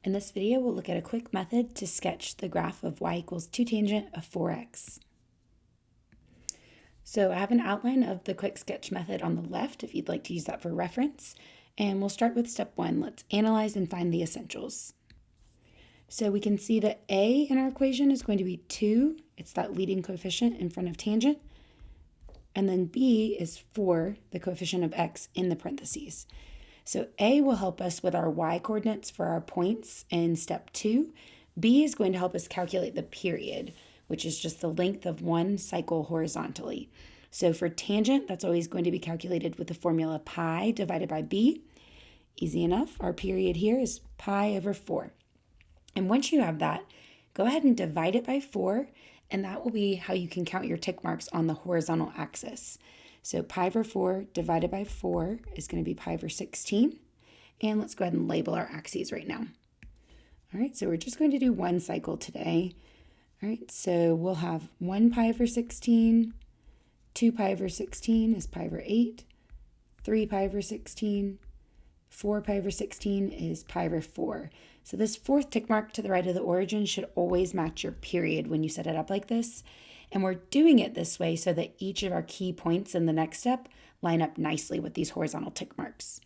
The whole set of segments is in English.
In this video, we'll look at a quick method to sketch the graph of y equals 2 tangent of 4x. So I have an outline of the quick sketch method on the left if you'd like to use that for reference. And we'll start with step 1. Let's analyze and find the essentials. So we can see that a in our equation is going to be 2. It's that leading coefficient in front of tangent. And then b is 4, the coefficient of x in the parentheses. So A will help us with our y coordinates for our points in step 2. B is going to help us calculate the period, which is just the length of one cycle horizontally. So for tangent, that's always going to be calculated with the formula pi divided by b. Easy enough. Our period here is pi over 4. And once you have that, go ahead and divide it by 4, and that will be how you can count your tick marks on the horizontal axis. So pi over 4 divided by 4 is going to be pi over 16. And let's go ahead and label our axes right now. All right, so we're just going to do one cycle today. All right, so we'll have 1 pi over 16, 2 pi over 16 is pi over 8, 3 pi over 16, 4 pi over 16 is pi over 4. So this fourth tick mark to the right of the origin should always match your period when you set it up like this. And we're doing it this way so that each of our key points in the next step line up nicely with these horizontal tick marks.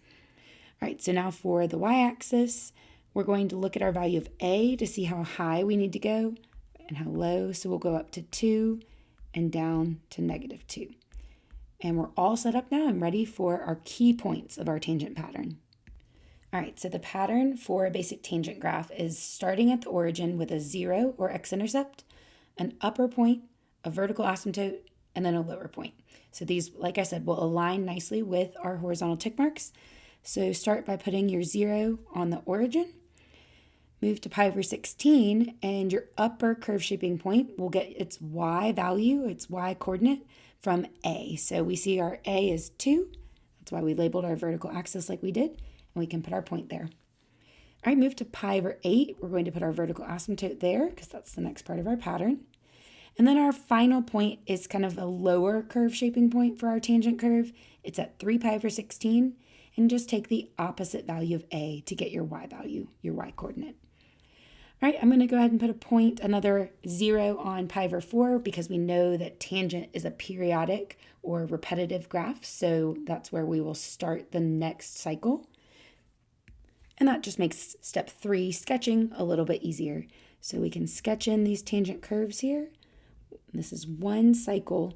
All right, so now for the y-axis, we're going to look at our value of a to see how high we need to go and how low. So we'll go up to 2 and down to -2. And we're all set up now and ready for our key points of our tangent pattern. All right, so the pattern for a basic tangent graph is starting at the origin with a 0 or x-intercept, an upper point, a vertical asymptote, and then a lower point. So these, like I said, will align nicely with our horizontal tick marks. So start by putting your 0 on the origin, move to pi over 16, and your upper curve shaping point will get its y value, its y coordinate from A. So we see our A is 2. That's why we labeled our vertical axis like we did, and we can put our point there. All right, move to pi over 8. We're going to put our vertical asymptote there because that's the next part of our pattern. And then our final point is kind of a lower curve shaping point for our tangent curve. It's at 3 pi over 16. And just take the opposite value of A to get your y value, your y coordinate. All right, I'm going to go ahead and put a point, another 0 on pi over 4 because we know that tangent is a periodic or repetitive graph. So that's where we will start the next cycle. And that just makes step 3, sketching, a little bit easier. So we can sketch in these tangent curves here. This is one cycle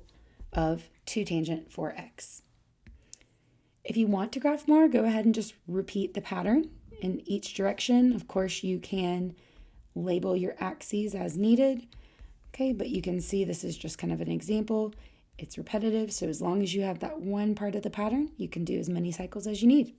of 2 tangent 4x. If you want to graph more, go ahead and just repeat the pattern in each direction. Of course, you can label your axes as needed. Okay, but you can see this is just kind of an example. It's repetitive, so as long as you have that one part of the pattern, you can do as many cycles as you need.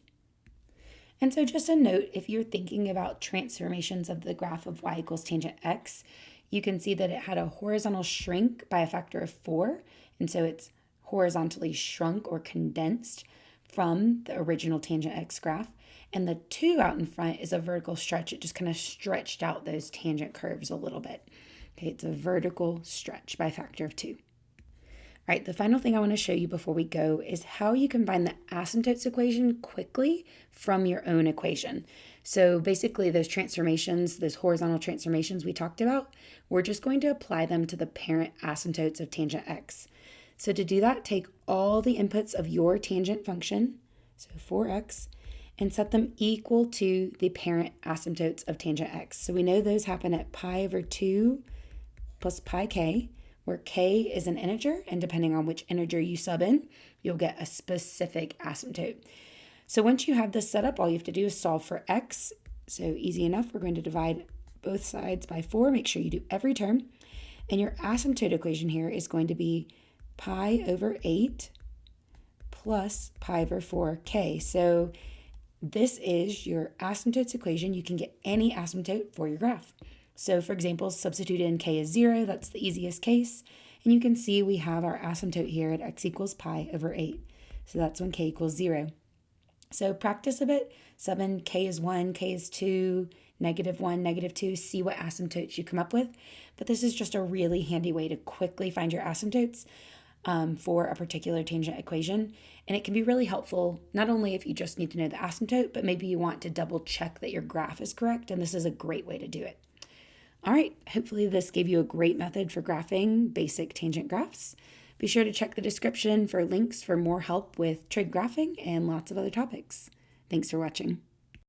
And so just a note, if you're thinking about transformations of the graph of y equals tangent x, you can see that it had a horizontal shrink by a factor of 4. And so it's horizontally shrunk or condensed from the original tangent x graph. And the 2 out in front is a vertical stretch. It just kind of stretched out those tangent curves a little bit. Okay, it's a vertical stretch by a factor of 2. All right, the final thing I want to show you before we go is how you can find the asymptotes equation quickly from your own equation. So basically those transformations, those horizontal transformations we talked about, we're just going to apply them to the parent asymptotes of tangent x. So to do that, take all the inputs of your tangent function, so 4x, and set them equal to the parent asymptotes of tangent x. So we know those happen at pi over 2 plus pi k, where k is an integer, and depending on which integer you sub in, you'll get a specific asymptote. So once you have this set up, all you have to do is solve for x. So easy enough, we're going to divide both sides by 4. Make sure you do every term. And your asymptote equation here is going to be pi over 8 plus pi over 4k. So this is your asymptotes equation. You can get any asymptote for your graph. So for example, substitute in k is 0. That's the easiest case. And you can see we have our asymptote here at x equals pi over 8. So that's when k equals 0. So practice a bit. Sub in k is 1, k is 2, -1, -2. See what asymptotes you come up with. But this is just a really handy way to quickly find your asymptotes. for a particular tangent equation. And it can be really helpful, not only if you just need to know the asymptote, but maybe you want to double check that your graph is correct. And this is a great way to do it. All right, hopefully this gave you a great method for graphing basic tangent graphs. Be sure to check the description for links for more help with trig graphing and lots of other topics. Thanks for watching.